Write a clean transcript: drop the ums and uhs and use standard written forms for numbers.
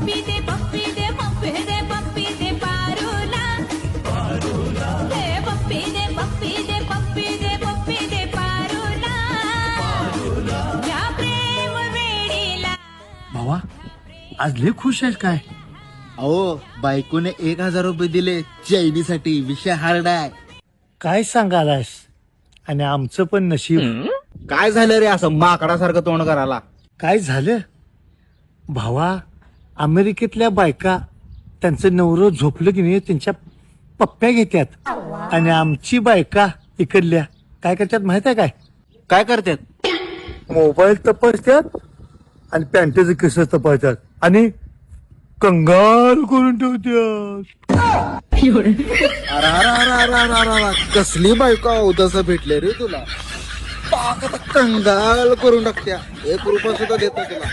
पप्पी दे पप्पी दे पप्पी दे पप्पी दे पारूला हे पप्पी दे पप्पी दे पप्पी दे पप्पी दे पारूला या प्रेम वेडीला. भावा आज लय खुश आहेस काय? अहो बायकोने 1,000 रुपये दिले चैनीसाठी. विषय हार्ड आहे. काय सांगालास? आणि आमचं पण नशीब. काय झालं रे असं माकडासारखं तोंड करायला? काय झालं भावा? अमेरिकेतल्या बायका त्यांचं नवरं झोपलं की नाही त्यांच्या पप्प्या घेतात, आणि आमची बायका इकडल्या काय करतात माहित आहे काय? काय करतात? मोबाईल तपासतात आणि पॅन्टेचे केस तपासतात आणि कंगाल करून ठेवतात. अरे अरे अरे अरे अरे अरे, कसली बायको तसं भेटले रे तुला? पाक आता कंगाल करून टाकत्या. 1 रुपया सुद्धा देता तुला.